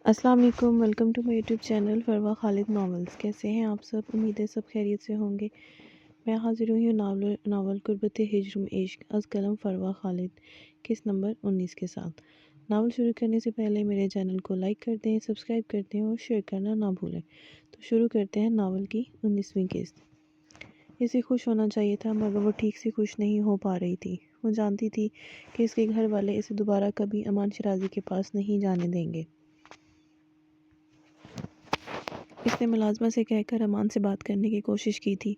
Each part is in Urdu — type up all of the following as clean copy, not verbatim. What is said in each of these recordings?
السلام علیکم، welcome to my YouTube channel Farwa Khalid novels. کیسے ہیں آپ سب؟ امید ہے سب خیریت سے ہوں گے۔ میں حاضر ہوئی ہوں ناول قربت ہجرم عشق از قلم فروا خالد قسط نمبر 19 کے ساتھ۔ ناول شروع کرنے سے پہلے میرے چینل کو لائک کر دیں، سبسکرائب کر دیں اور شیئر کرنا نہ بھولیں۔ تو شروع کرتے ہیں ناول کی 19ویں قسط۔ اسے خوش ہونا چاہیے تھا مگر وہ ٹھیک سے خوش نہیں ہو پا رہی تھی۔ وہ جانتی تھی کہ اس کے گھر والے اسے دوبارہ کبھی امان شرازی کے پاس نہیں جانے دیں گے۔ اس نے ملازمہ سے کہہ کر امان سے بات کرنے کی کوشش کی تھی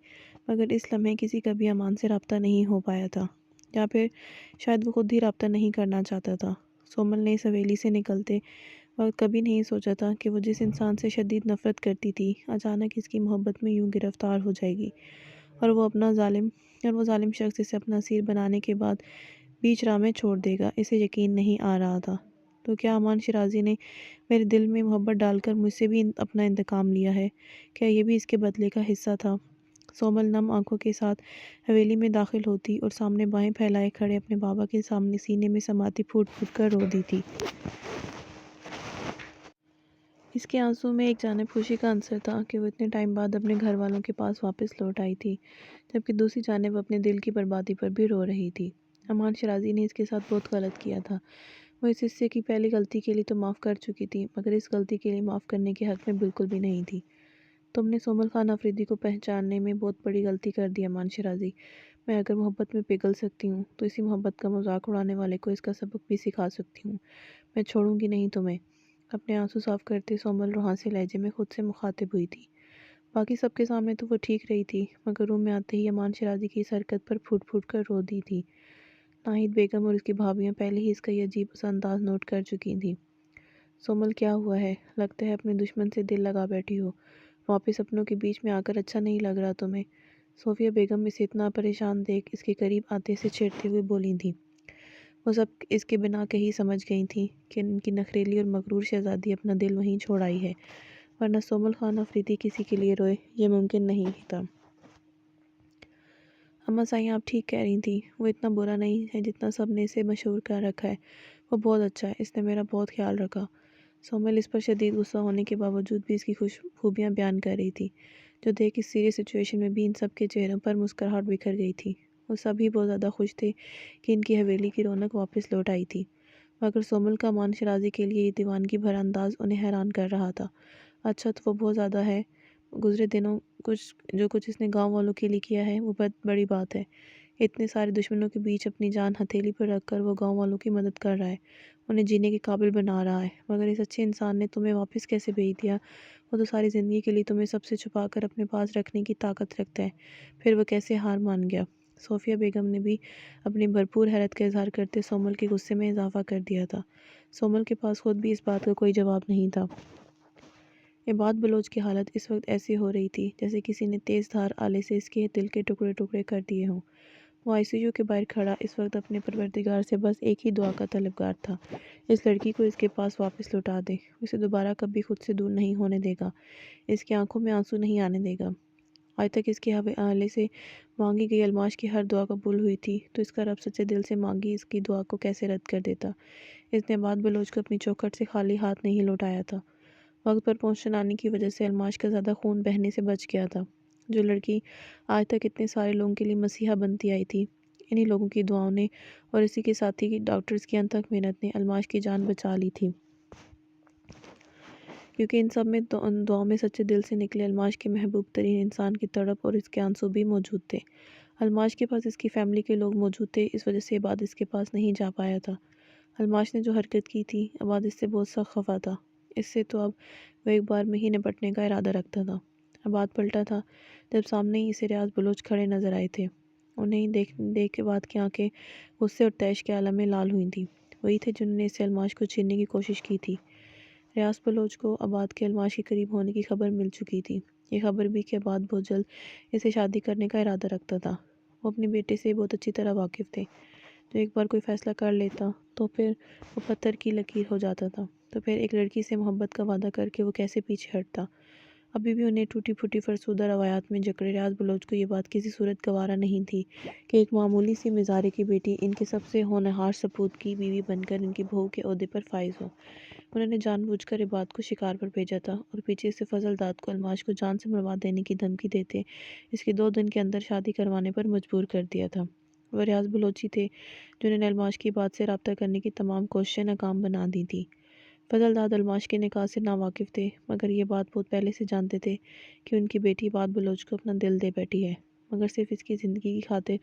مگر اس لمحے کسی کا بھی امان سے رابطہ نہیں ہو پایا تھا، یا پھر شاید وہ خود ہی رابطہ نہیں کرنا چاہتا تھا۔ سومل نے اس حویلی سے نکلتے وقت کبھی نہیں سوچا تھا کہ وہ جس انسان سے شدید نفرت کرتی تھی اچانک اس کی محبت میں یوں گرفتار ہو جائے گی، اور وہ ظالم شخص اسے اپنا اسیر بنانے کے بعد بیچ راہ میں چھوڑ دے گا۔ اسے یقین نہیں آ رہا تھا۔ تو کیا امان شرازی نے میرے دل میں محبت ڈال کر مجھ سے بھی اپنا انتقام لیا ہے؟ کیا یہ بھی اس کے بدلے کا حصہ تھا؟ سومل نم آنکھوں کے ساتھ حویلی میں داخل ہوتی اور سامنے بائیں پھیلائے کھڑے اپنے بابا کے سامنے سینے میں سماتی پھوٹ پھوٹ کر رو دی تھی۔ اس کے آنسوں میں ایک جانب خوشی کا عنصر تھا کہ وہ اتنے ٹائم بعد اپنے گھر والوں کے پاس واپس لوٹ آئی تھی، جبکہ دوسری جانب اپنے دل کی بربادی پر بھی رو رہی تھی۔ امان شرازی نے اس کے ساتھ بہت غلط کیا تھا۔ وہ اس حصے کی پہلی غلطی کے لیے تو معاف کر چکی تھی مگر اس غلطی کے لیے معاف کرنے کے حق میں بالکل بھی نہیں تھی۔ تم نے سومل خان آفریدی کو پہچاننے میں بہت بڑی غلطی کر دی امان شرازی۔ میں اگر محبت میں پگھل سکتی ہوں تو اسی محبت کا مذاق اڑانے والے کو اس کا سبق بھی سکھا سکتی ہوں۔ میں چھوڑوں گی نہیں تمہیں۔ اپنے آنسو صاف کرتے سومل روحاں لہجے میں خود سے مخاطب ہوئی تھی۔ باقی سب کے سامنے تو وہ ٹھیک رہی تھی مگر روم میں آتے ہی امان شرازی کی اس حرکت پر پھوٹ پھوٹ کر رو دی تھی۔ ناہید بیگم اور اس کی بھابیاں پہلے ہی اس کا یہ عجیب سا انداز نوٹ کر چکی تھیں۔ سومل کیا ہوا ہے؟ لگتا ہے اپنے دشمن سے دل لگا بیٹھی ہو۔ واپس اپنوں کے بیچ میں آ کر اچھا نہیں لگ رہا تمہیں؟ صوفیہ بیگم اسے اتنا پریشان دیکھ اس کے قریب آتے سے چھیڑتے ہوئے بولی تھیں۔ وہ سب اس کے بنا کہیں سمجھ گئی تھیں کہ ان کی نخریلی اور مغرور شہزادی اپنا دل وہیں چھوڑ آئی ہے، ورنہ سومل خان آفریدی کسی کے لیے روئے یہ ممکن نہیں تھا۔ اماں سائیں آپ ٹھیک کہہ رہی تھیں، وہ اتنا برا نہیں ہے جتنا سب نے اسے مشہور کر رکھا ہے۔ وہ بہت اچھا ہے، اس نے میرا بہت خیال رکھا۔ سومل اس پر شدید غصہ ہونے کے باوجود بھی اس کی خوبیاں بیان کر رہی تھی، جو دیکھ اس سیریس سچویشن میں بھی ان سب کے چہروں پر مسکراہٹ بکھر گئی تھی۔ وہ سب ہی بہت زیادہ خوش تھے کہ ان کی حویلی کی رونق واپس لوٹ آئی تھی، مگر سومل کا امان شرازی کے لیے یہ دیوانگی بھرا انداز انہیں حیران کر رہا تھا۔ اچھا تو وہ بہت زیادہ ہے۔ گزرے دنوں جو کچھ اس نے گاؤں والوں کے لیے کیا ہے وہ بہت بڑی بات ہے۔ اتنے سارے دشمنوں کے بیچ اپنی جان ہتھیلی پر رکھ کر وہ گاؤں والوں کی مدد کر رہا ہے، انہیں جینے کے قابل بنا رہا ہے، مگر اس اچھے انسان نے تمہیں واپس کیسے بھیج دیا؟ وہ تو ساری زندگی کے لیے تمہیں سب سے چھپا کر اپنے پاس رکھنے کی طاقت رکھتا ہے، پھر وہ کیسے ہار مان گیا؟ صوفیہ بیگم نے بھی اپنی بھرپور حیرت کا اظہار کرتے سومل کے غصے میں اضافہ کر دیا تھا۔ سومل کے پاس خود بھی اس بات کا کوئی جواب نہیں تھا۔ عباد بلوچ کی حالت اس وقت ایسی ہو رہی تھی جیسے کسی نے تیز دھار آلے سے اس کے دل کے ٹکڑے ٹکڑے کر دیے ہوں۔ وہ آئی سی یو کے باہر کھڑا اس وقت اپنے پروردگار سے بس ایک ہی دعا کا طلبگار تھا، اس لڑکی کو اس کے پاس واپس لوٹا دے، اسے دوبارہ کبھی خود سے دور نہیں ہونے دے گا، اس کی آنکھوں میں آنسو نہیں آنے دے گا۔ آج تک اس کے حوالے سے مانگی گئی الماش کی ہر دعا قبول ہوئی تھی، تو اس کا رب سچے دل سے مانگی اس کی دعا کو کیسے رد کر دیتا؟ اس نے عباد بلوچ کو اپنی چوکھٹ سے خالی ہاتھ نہیں لوٹایا تھا۔ وقت پر پہنچ آنے کی وجہ سے الماش کا زیادہ خون بہنے سے بچ گیا تھا۔ جو لڑکی آج تک اتنے سارے لوگوں کے لیے مسیحا بنتی آئی تھی، انہی لوگوں کی دعاؤں نے اور اسی کے ساتھی کی ڈاکٹرز کی انتھک محنت نے الماش کی جان بچا لی تھی، کیونکہ ان سب میں دعاؤں میں سچے دل سے نکلے الماش کے محبوب ترین انسان کی تڑپ اور اس کے آنسو بھی موجود تھے۔ الماش کے پاس اس کی فیملی کے لوگ موجود تھے، اس وجہ سے عباد اس کے پاس نہیں جا پایا تھا۔ الماش نے جو حرکت کی تھی، عباد اس سے بہت سخت خفا تھا۔ اس سے تو اب وہ ایک بار میں ہی نپٹنے کا ارادہ رکھتا تھا۔ عباد پلٹا تھا جب سامنے ہی اسے ریاض بلوچ کھڑے نظر آئے تھے۔ انہیں دیکھ کے بعد کی آنکھیں غصے اور طیش کے عالم میں لال ہوئی تھیں۔ وہی تھے جنہوں نے اسے الماش کو چھیننے کی کوشش کی تھی۔ ریاض بلوچ کو عباد کے الماش کے قریب ہونے کی خبر مل چکی تھی، یہ خبر بھی کہ عباد بہت جلد اسے شادی کرنے کا ارادہ رکھتا تھا۔ وہ اپنے بیٹے سے بہت اچھی طرح واقف تھے، جو ایک بار کوئی فیصلہ کر لیتا تو پھر وہ پتھر کی لکیر ہو جاتا تھا، تو پھر ایک لڑکی سے محبت کا وعدہ کر کے وہ کیسے پیچھے ہٹتا؟ ابھی بھی انہیں ٹوٹی پھوٹی فرسودہ روایات میں جکڑے ریاض بلوچ کو یہ بات کسی صورت گوارا نہیں تھی کہ ایک معمولی سی مزارے کی بیٹی ان کے سب سے ہونہار سپوت کی بیوی بن کر ان کی بہو کے عہدے پر فائز ہو۔ انہوں نے جان بوجھ کر عباد کو شکار پر بھیجا تھا اور پیچھے سے فضل داد کو الماش کو جان سے مروا دینے کی دھمکی دیتے اس کی 2 دن کے اندر شادی کروانے پر مجبور کر دیا تھا۔ وہ ریاض بلوچی تھے جنہوں نے الماش کی بات سے رابطہ کرنے کی تمام کوششیں ناکام بنا دی تھی۔ فضل داد الماش کے نکاح سے ناواقف تھے مگر یہ بات بہت پہلے سے جانتے تھے کہ ان کی بیٹی عباد بلوچ کو اپنا دل دے بیٹھی ہے، مگر صرف اس کی زندگی کی خاطر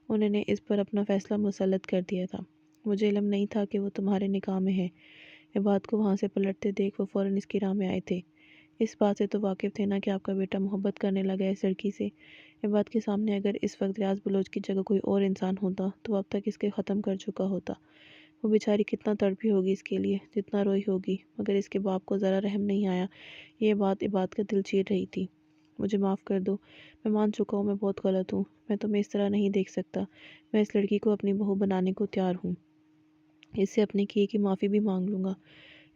انہوں نے اس پر اپنا فیصلہ مسلط کر دیا تھا۔ مجھے علم نہیں تھا کہ وہ تمہارے نکاح میں ہے۔ عباد کو وہاں سے پلٹتے دیکھ وہ فوراً اس کی راہ میں آئے تھے۔ اس بات سے تو واقف تھے نا کہ آپ کا بیٹا محبت کرنے لگا ہے اس لڑکی سے۔ عباد کے سامنے اگر اس وقت ریاض بلوچ کی جگہ کوئی اور انسان ہوتا تو اب تک اس کے ختم کر چکا ہوتا۔ وہ بیچاری کتنا تڑپی ہوگی اس کے لیے، جتنا روئی ہوگی، مگر اس کے باپ کو ذرا رحم نہیں آیا۔ یہ بات عباد کا دل چیر رہی تھی۔ مجھے معاف کر دو، میں مان چکا ہوں میں بہت غلط ہوں، میں تمہیں اس طرح نہیں دیکھ سکتا، میں اس لڑکی کو اپنی بہو بنانے کو تیار ہوں، اس سے اپنے کیے کی معافی بھی مانگ لوں گا۔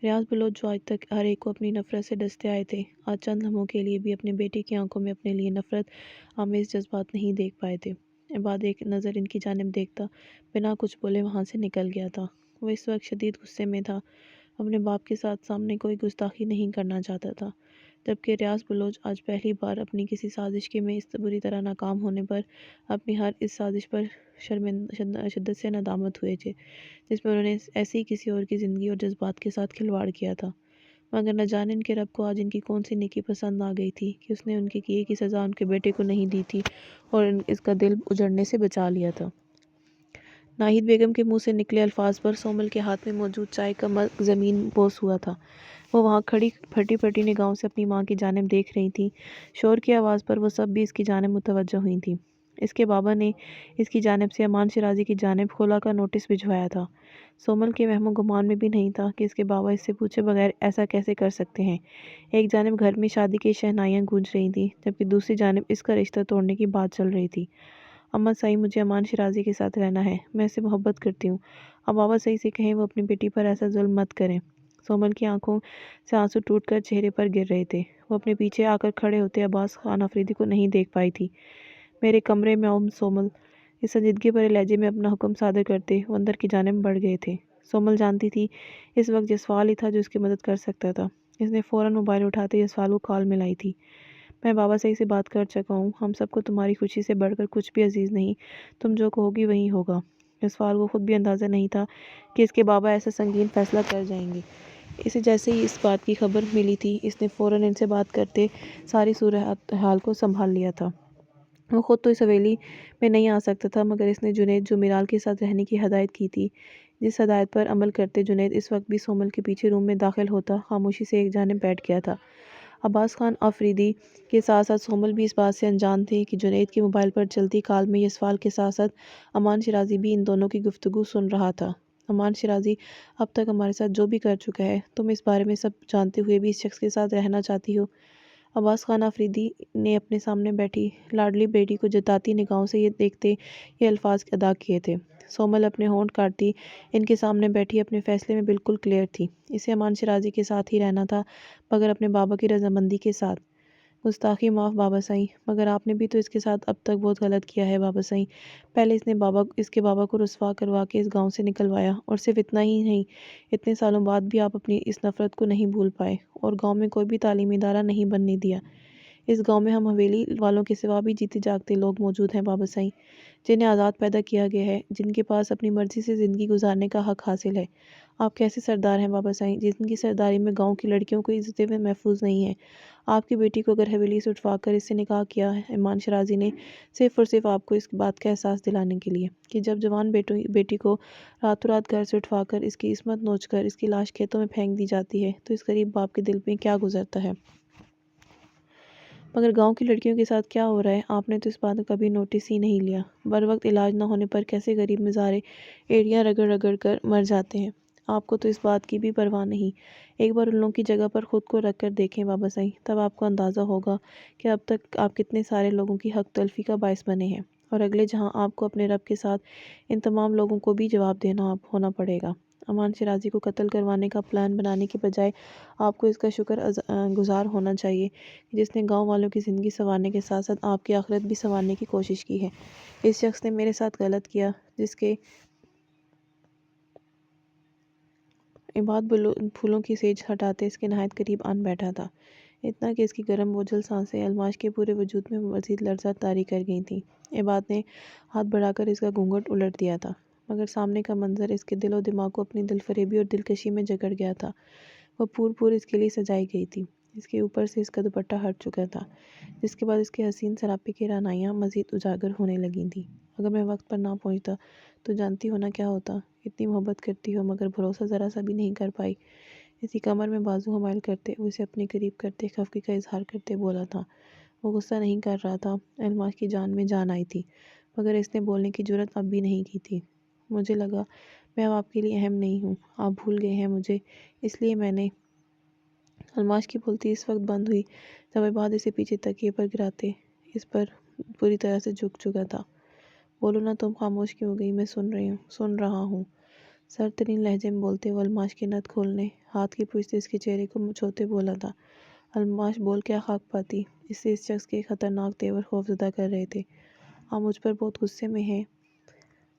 ریاض بلوچ جو آج تک ہر ایک کو اپنی نفرت سے ڈستے آئے تھے، آج چند لمحوں کے لیے بھی اپنے بیٹے کی آنکھوں میں اپنے لیے نفرت آمیز جذبات نہیں دیکھ پائے تھے۔ عباد ایک نظر ان کی جانب دیکھتا بنا کچھ بولے وہاں سے نکل گیا تھا۔ وہ اس وقت شدید غصے میں تھا، اپنے باپ کے ساتھ سامنے کوئی گستاخی نہیں کرنا چاہتا تھا، جبکہ ریاض بلوچ آج پہلی بار اپنی کسی سازش کے میں اس بری طرح ناکام ہونے پر اپنی ہر اس سازش پر شدت سے ندامت ہوئے تھے جس میں انہوں نے ایسی کسی اور کی زندگی اور جذبات کے ساتھ کھلواڑ کیا تھا۔ مگر نہ جانے ان کے رب کو آج ان کی کون سی نیکی پسند آ گئی تھی کہ اس نے ان کے کیے کی سزا ان کے بیٹے کو نہیں دی تھی اور اس کا دل اجڑنے سے بچا لیا تھا۔ ناہید بیگم کے منہ سے نکلے الفاظ پر سومل کے ہاتھ میں موجود چائے کا مگ زمین بوس ہوا تھا۔ وہ وہاں کھڑی پھٹی پھٹی نگاہوں سے اپنی ماں کی جانب دیکھ رہی تھیں۔ شور کی آواز پر وہ سب بھی اس کی جانب متوجہ ہوئی تھیں۔ اس کے بابا نے اس کی جانب سے امان شیرازی کی جانب خلا کا نوٹس بھجوایا تھا۔ سومل کے وہم و گمان میں بھی نہیں تھا کہ اس کے بابا اس سے پوچھے بغیر ایسا کیسے کر سکتے ہیں۔ ایک جانب گھر میں شادی کی شہنائیاں گونج رہی تھیں جبکہ دوسری جانب اس کا رشتہ توڑنے کی بات چل رہی تھی۔ اماں صاحب مجھے امان شیرازی کے ساتھ رہنا ہے، میں اسے محبت کرتی ہوں، اب بابا صحیح سے کہیں وہ اپنی بیٹی پر ایسا ظلم مت کریں۔ سومل کی آنکھوں سے آنسو ٹوٹ کر چہرے پر گر رہے تھے۔ وہ اپنے پیچھے آ کر کھڑے ہوتے عباس خان آفریدی کو نہیں دیکھ پائی تھی۔ میرے کمرے میں سومل، اس سنجیدگی بھرے لہجے میں اپنا حکم صادر کرتے وہ اندر کی جانب بڑھ گئے تھے۔ سومل جانتی تھی اس وقت جسوال ہی تھا جو اس کی مدد کر سکتا تھا۔ اس نے فوراً موبائل اٹھاتے جسوال کو کال ملائی تھی۔ میں بابا صحیح سے بات کر چکا ہوں، ہم سب کو تمہاری خوشی سے بڑھ کر کچھ بھی عزیز نہیں، تم جو کہو گی وہی ہوگا۔ جسوال کو خود بھی اندازہ نہیں تھا کہ اس کے بابا ایسا سنگین فیصلہ کر جائیں گے۔ اسے جیسے ہی اس بات کی خبر ملی تھی اس نے فوراً ان سے بات کرتے ساری صورتحال کو سنبھال لیا تھا۔ وہ خود تو اس حویلی میں نہیں آ سکتا تھا مگر اس نے جنید جو میرال کے ساتھ رہنے کی ہدایت کی تھی، جس ہدایت پر عمل کرتے جنید اس وقت بھی سومل کے پیچھے روم میں داخل ہوتا خاموشی سے ایک جانب بیٹھ گیا تھا۔ عباس خان آفریدی کے ساتھ ساتھ سومل بھی اس بات سے انجان تھے کہ جنید کی موبائل پر چلتی کال میں یسوال کے ساتھ ساتھ امان شیرازی بھی ان دونوں کی گفتگو سن رہا تھا۔ امان شیرازی اب تک ہمارے ساتھ جو بھی کر چکا ہے، تم اس بارے میں سب جانتے ہوئے بھی اس شخص کے ساتھ رہنا چاہتی ہو۔ عباس خان آفریدی نے اپنے سامنے بیٹھی لاڈلی بیٹی کو جتاتی نگاہوں سے یہ دیکھتے یہ الفاظ ادا کیے تھے۔ سومل اپنے ہونٹ کاٹتی ان کے سامنے بیٹھی اپنے فیصلے میں بالکل کلیئر تھی۔ اسے امان شیرازی کے ساتھ ہی رہنا تھا مگر اپنے بابا کی رضامندی کے ساتھ۔ گستاخی معاف بابا سائیں، مگر آپ نے بھی تو اس کے ساتھ اب تک بہت غلط کیا ہے بابا سائیں۔ پہلے اس کے بابا کو رسوا کروا کے اس گاؤں سے نکلوایا اور صرف اتنا ہی نہیں، اتنے سالوں بعد بھی آپ اپنی اس نفرت کو نہیں بھول پائے اور گاؤں میں کوئی بھی تعلیمی ادارہ نہیں بننے دیا۔ اس گاؤں میں ہم حویلی والوں کے سوا بھی جیتے جاگتے لوگ موجود ہیں بابا سائیں، جنہیں آزاد پیدا کیا گیا ہے، جن کے پاس اپنی مرضی سے زندگی گزارنے کا حق حاصل ہے۔ آپ کیسے سردار ہیں بابا سائیں جن کی سرداری میں گاؤں کی لڑکیوں کو عزتیں محفوظ نہیں ہیں۔ آپ کی بیٹی کو اگر حویلی سے اٹھوا کر اس سے نکاح کیا ہے امان شیرازی نے، صرف اور صرف آپ کو اس بات کا احساس دلانے کے لیے کہ جب جوان بیٹی کو راتوں رات گھر سے اٹھوا کر اس کی عصمت نوچ کر اس کی لاش کھیتوں میں پھینک دی جاتی ہے تو اس غریب باپ کے دل میں کیا گزرتا ہے۔ مگر گاؤں کی لڑکیوں کے ساتھ کیا ہو رہا ہے آپ نے تو اس بات کا کبھی نوٹس ہی نہیں لیا۔ بروقت علاج نہ ہونے پر کیسے غریب مزارے ایڑیاں رگڑ رگڑ کر مر جاتے ہیں، آپ کو تو اس بات کی بھی پرواہ نہیں۔ ایک بار ان لوگوں کی جگہ پر خود کو رکھ کر دیکھیں بابا سائیں، تب آپ کو اندازہ ہوگا کہ اب تک آپ کتنے سارے لوگوں کی حق تلفی کا باعث بنے ہیں اور اگلے جہاں آپ کو اپنے رب کے ساتھ ان تمام لوگوں کو بھی جواب دینا ہونا پڑے گا۔ امان شیرازی کو قتل کروانے کا پلان بنانے کے بجائے آپ کو اس کا شکر گزار ہونا چاہیے جس نے گاؤں والوں کی زندگی سنوارنے کے ساتھ ساتھ آپ کی آخرت بھی سنوارنے کی کوشش کی ہے۔ اس شخص نے میرے ساتھ غلط کیا جس کے بعد پھولوں کی سیج ہٹاتے اس کے نہایت قریب آن بیٹھا تھا، اتنا کہ اس کی گرم بوجھل سانسیں الماش کے پورے وجود میں مزید لرزہ طاری کر گئی تھیں۔ عباد نے ہاتھ بڑھا کر اس کا گھونگھٹ الٹ دیا تھا، مگر سامنے کا منظر اس کے دل و دماغ کو اپنی دل فریبی اور دلکشی میں جکڑ گیا تھا۔ وہ پور اس کے لیے سجائی گئی تھی، اس کے اوپر سے اس کا دوپٹہ ہٹ چکا تھا، جس کے بعد اس کے حسین سراپے کی رعنائیاں مزید اجاگر ہونے لگی تھیں۔ اگر میں وقت پر نہ پہنچتا تو جانتی ہو نا کیا ہوتا؟ اتنی محبت کرتی ہو مگر بھروسہ ذرا سا بھی نہیں کر پائی۔ اسی کمر میں بازو حمائل کرتے، اسے اپنے قریب کرتے، خفگی کا اظہار کرتے بولا تھا۔ وہ غصہ نہیں کر رہا تھا، الماش کی جان میں جان آئی تھی، مگر اس نے بولنے کی جرأت اب بھی نہیں کی تھی۔ مجھے لگا میں اب آپ کے لیے اہم نہیں ہوں، آپ بھول گئے ہیں مجھے، اس لیے میں نے… الماش کی بولتی اس وقت بند ہوئی جب عباد اسے پیچھے تکیے پر گراتے اس پر پوری طرح سے جھک چکا تھا۔ بولو نا، تم خاموش کیوں ہو گئی؟ میں سن رہا ہوں۔ سر ترین لہجے میں بولتے وہ الماش کی نت کھولنے، ہاتھ کی پوچھ سے اس کے چہرے کو چھوتے بولا تھا۔ الماش بول کیا خاک پاتی؟ اس سے اس شخص کے خطرناک تیور خوفزدہ کر رہے تھے۔ آپ مجھ پر بہت غصے میں ہیں؟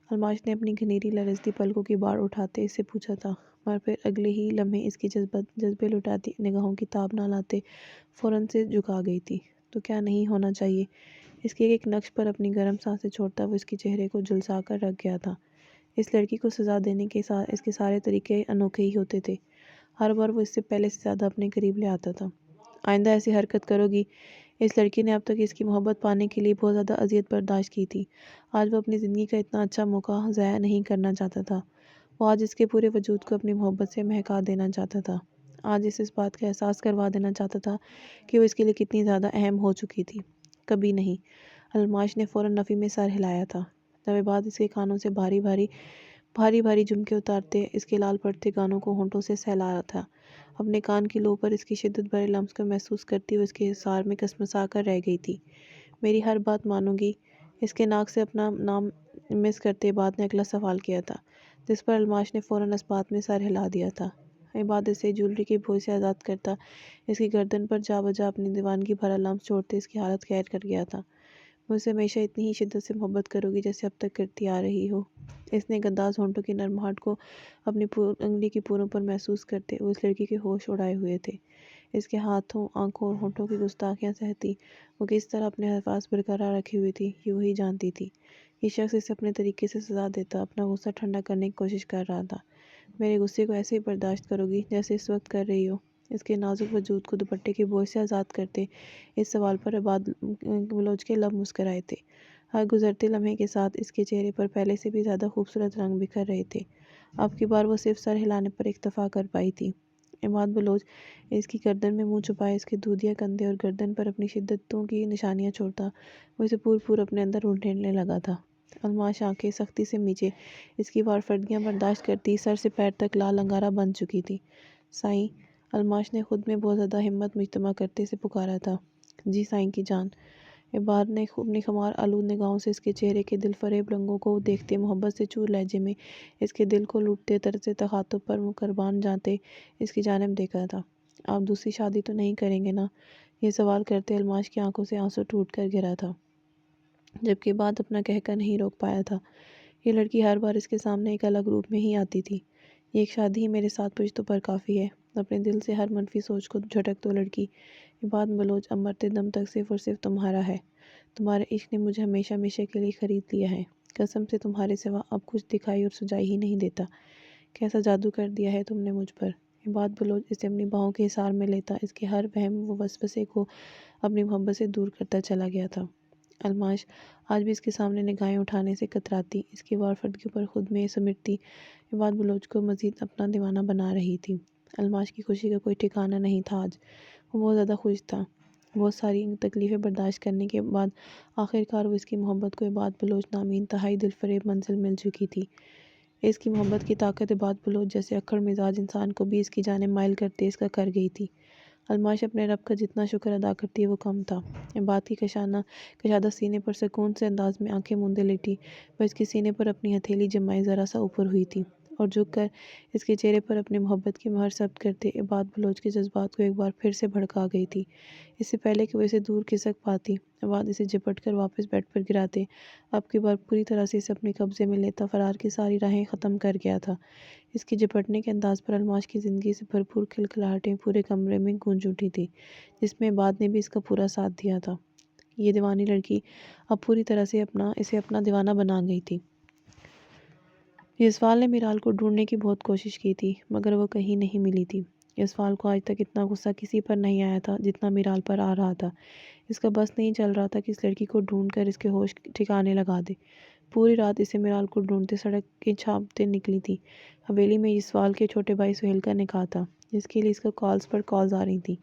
الماش نے اپنی گھنیری لرزتی پلکوں کی باڑ اٹھاتے اس سے پوچھا تھا، مگر پھر اگلے ہی لمحے اس کی جذبے لٹاتی نگاہوں کی تاب نہ لاتے فوراً سے جھکا گئی تھی۔ تو کیا نہیں ہونا چاہیے؟ اس کے ایک نقش پر اپنی گرم سانسیں چھوڑتا وہ اس کے چہرے کو جھلسا کر رکھ گیا تھا۔ اس لڑکی کو سزا دینے کے اس کے سارے طریقے انوکھے ہی ہوتے تھے، ہر بار وہ اس سے پہلے سے زیادہ اپنے قریب لے آتا تھا۔ آئندہ ایسی حرکت کرو گی؟ اس لڑکی نے اب تک اس کی محبت پانے کے لیے بہت زیادہ اذیت برداشت کی تھی، آج وہ اپنی زندگی کا اتنا اچھا موقع ضائع نہیں کرنا چاہتا تھا۔ وہ آج اس کے پورے وجود کو اپنی محبت سے مہکا دینا چاہتا تھا، آج اس بات کا احساس کروا دینا چاہتا تھا کہ وہ اس کے لیے کتنی زیادہ اہم ہو چکی تھی۔ کبھی نہیں۔ الماش نے فوراً نفی میں سر ہلایا تھا جب عباد اس کے کانوں سے بھاری بھاری جھمکے اتارتے اس کے لال پڑتے گانوں کو ہونٹوں سے سہلا رہا تھا۔ اپنے کان کی لو پر اس کی شدت بھرے لمس کو محسوس کرتی وہ اس کے حصار میں کسمسا کر رہ گئی تھی۔ میری ہر بات مانو گی؟ اس کے ناک سے اپنا نام مس کرتے عباد نے اگلا سوال کیا تھا، جس پر الماش نے فوراً اس بات میں سر ہلا دیا تھا۔ عباد اسے جولری کے بوجھ سے آزاد کرتا اس کی گردن پر جا بجا اپنی دیوانگی بھرا لمس چھوڑتے اس کی حالت خیر کر گیا تھا۔ مجھ سے ہمیشہ اتنی ہی شدت سے محبت کرو گی جیسے اب تک کرتی آ رہی ہو؟ اس نے گداز ہونٹوں کی نرماہٹ کو اپنی انگلی کی پوروں پر محسوس کرتے وہ اس لڑکی کے ہوش اڑائے ہوئے تھے۔ اس کے ہاتھوں، آنکھوں اور ہونٹوں کی گستاخیاں سہتی وہ کس طرح اپنے الفاظ برقرار رکھے ہوئے تھی یہ وہی جانتی تھی۔ یہ شخص اسے اپنے طریقے سے سزا دیتا، اپنا غصہ ٹھنڈا کرنے کی کوشش کر رہا تھا۔ میرے غصے کو ایسے ہی برداشت کرو گی جیسے اس وقت کر رہی ہو؟ اس کے نازک وجود کو دوپٹے کے بوجھ سے آزاد کرتے اس سوال پر عباد بلوچ کے لب مسکرائے تھے۔ ہر گزرتے لمحے کے ساتھ اس کے چہرے پر پہلے سے بھی زیادہ خوبصورت رنگ بکھر رہے تھے۔ اب کی بار وہ صرف سر ہلانے پر اکتفا کر پائی تھی۔ عباد بلوچ اس کی گردن میں منہ چھپائے اس کے دودھیا کندھے اور گردن پر اپنی شدتوں کی نشانیاں چھوڑتا وہ اسے پور اپنے اندر ڈھونڈنے لگا تھا۔ الماش آنکھیں سختی سے میچے اس کی وار فردگیاں برداشت کرتی سر سے پیر تک لال انگارہ بن چکی تھی۔ سائیں، الماش نے خود میں بہت زیادہ ہمت مجتمع کرتے سے پکارا تھا۔ جی سائیں کی جان۔ عباد نے اپنی خمار آلود نگاہوں سے اس کے چہرے کے دل فریب رنگوں کو دیکھتے محبت سے چور لہجے میں اس کے دل کو لوٹتے طرز تخاطب پر قربان جاتے اس کی جانب دیکھا تھا۔ آپ دوسری شادی تو نہیں کریں گے نا؟ یہ سوال کرتے الماش کی آنکھوں سے آنسو ٹوٹ کر گرا تھا، جبکہ عباد اپنا کہہ کر نہیں روک پایا تھا۔ یہ لڑکی ہر بار اس کے سامنے ایک الگ روپ میں ہی آتی تھی۔ یہ ایک شادی ہی میرے ساتھ پشتوں پر کافی ہے۔ اپنے دل سے ہر منفی سوچ کو جھٹک تو لڑکی، عباد بلوچ اب مرتے دم تک صرف اور صرف تمہارا ہے۔ تمہارے عشق نے مجھے ہمیشہ ہمیشہ کے لیے خرید لیا ہے۔ قسم سے تمہارے سوا اب کچھ دکھائی اور سجائی ہی نہیں دیتا۔ کیسا جادو کر دیا ہے تم نے مجھ پر؟ عباد بلوچ اسے اپنی باہوں کے حصار میں لیتا اس کے ہر وہم و وسوسے کو اپنی محبت سے دور کرتا چلا گیا تھا۔ الماش آج بھی اس کے سامنے نگاہیں اٹھانے سے کتراتی اس کی وار فردگیوں پر خود میں سمیٹتی عباد بلوچ کو مزید اپنا دیوانہ بنا رہی تھی۔ الماش کی خوشی کا کوئی ٹھکانہ نہیں تھا آج۔ وہ بہت زیادہ خوش تھا۔ بہت ساری تکلیفیں برداشت کرنے کے بعد آخرکار وہ اس کی محبت کو عباد بلوچ نامی انتہائی دلفریب منزل مل چکی تھی۔ اس کی محبت کی طاقت عباد بلوچ جیسے اکڑ مزاج انسان کو بھی اس کی جانب مائل کرتے اس کا کر گئی تھی۔ الماش اپنے رب کا جتنا شکر ادا کرتی وہ کم تھا۔ عباد کی کشادہ سینے پر سکون سے انداز میں آنکھیں موندے لیٹی وہ اس کے سینے پر اپنی ہتھیلی جمائے ذرا سا اوپر ہوئی تھی اور جھک کر اس کے چہرے پر اپنے محبت کی مہر ثبت کرتے بات بلوچ کے جذبات کو ایک بار پھر سے بھڑکا گئی تھی۔ اس سے پہلے کہ وہ اسے دور کھسک پاتی، بعد اسے جپٹ کر واپس بیڈ پر گراتے، اب کی بار پوری طرح سے اسے اپنے قبضے میں لیتا فرار کی ساری راہیں ختم کر گیا تھا۔ اس کے جپٹنے کے انداز پر الماش کی زندگی سے بھرپور کھلکھلاہٹیں پورے کمرے میں گونج اٹھی تھی، جس میں بعد نے بھی اس کا پورا ساتھ دیا تھا۔ یہ دیوانی لڑکی اب پوری طرح سے اسے اپنا دیوانہ بنا گئی تھی۔ یسوال نے میرال کو ڈھونڈنے کی بہت کوشش کی تھی، مگر وہ کہیں نہیں ملی تھی۔ یسوال کو آج تک اتنا غصہ کسی پر نہیں آیا تھا جتنا میرال پر آ رہا تھا۔ اس کا بس نہیں چل رہا تھا کہ اس لڑکی کو ڈھونڈ کر اس کے ہوش ٹھکانے لگا دے۔ پوری رات اسے میرال کو ڈھونڈتے سڑکیں چھاپتے نکلی تھی۔ حویلی میں یسوال کے چھوٹے بھائی سہیل کا نکاح تھا، جس کے لیے اس کا کالز پر کالز آ رہی تھیں،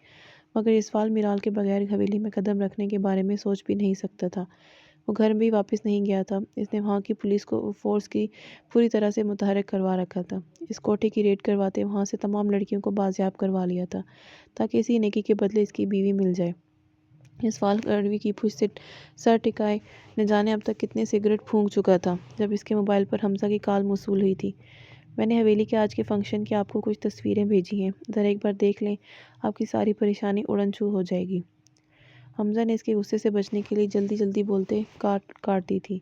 مگر یسوال میرال کے بغیر حویلی میں قدم رکھنے کے بارے میں سوچ بھی نہیں سکتا تھا۔ وہ گھر بھی واپس نہیں گیا تھا۔ اس نے وہاں کی پولیس کو فورس کی پوری طرح سے متحرک کروا رکھا تھا۔ اس کوٹھے کی ریڈ کرواتے وہاں سے تمام لڑکیوں کو بازیاب کروا لیا تھا، تاکہ اسی نیکی کے بدلے اس کی بیوی مل جائے۔ یسوال کڑوی کی پشت سے سر ٹکائے نہ جانے اب تک کتنے سگریٹ پھونک چکا تھا جب اس کے موبائل پر حمزہ کی کال موصول ہوئی تھی۔ میں نے حویلی کے آج کے فنکشن کی آپ کو کچھ تصویریں بھیجی ہیں، ذرا ایک بار دیکھ لیں، آپ کی ساری پریشانی اڑن چھو ہو جائے گی۔ حمزہ نے اس کے غصے سے بچنے کے لیے جلدی جلدی بولتے کاٹ دی تھی۔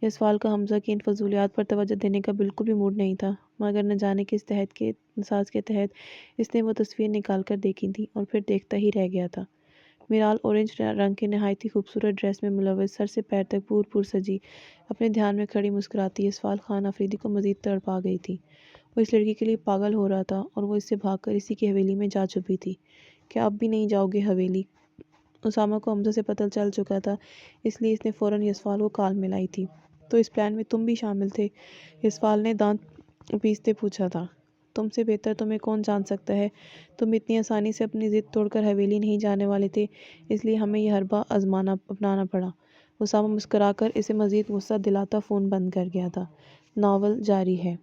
یسوال کا حمزہ کی ان فضولیات پر توجہ دینے کا بالکل بھی موڈ نہیں تھا، مگر نہ جانے کس ساز کے تحت اس نے وہ تصویر نکال کر دیکھی تھی اور پھر دیکھتا ہی رہ گیا تھا۔ میرال اورنج رنگ کے نہایت ہی خوبصورت ڈریس میں ملوث، سر سے پیر تک پور سجی، اپنے دھیان میں کھڑی مسکراتی یسوال خان آفریدی کو مزید تڑپا گئی تھی۔ وہ اس لڑکی کے لیے پاگل ہو رہا تھا اور وہ اس سے بھاگ کر اسی کی حویلی میں جا چھپی تھی۔ کیا اب بھی نہیں جاؤ گے حویلی؟ اسامہ کو حمزہ سے پتہ چل چکا تھا، اس لیے اس نے فوراً یسوال کو کال ملائی تھی۔ تو اس پلان میں تم بھی شامل تھے؟ یسوال نے دانت پیستے پوچھا تھا۔ تم سے بہتر تمہیں کون جان سکتا ہے؟ تم اتنی آسانی سے اپنی ضد توڑ کر حویلی نہیں جانے والے تھے، اس لیے ہمیں یہ حربہ اپنانا پڑا۔ اسامہ مسکرا کر اسے مزید غصہ دلاتا فون بند کر گیا تھا۔ ناول جاری ہے۔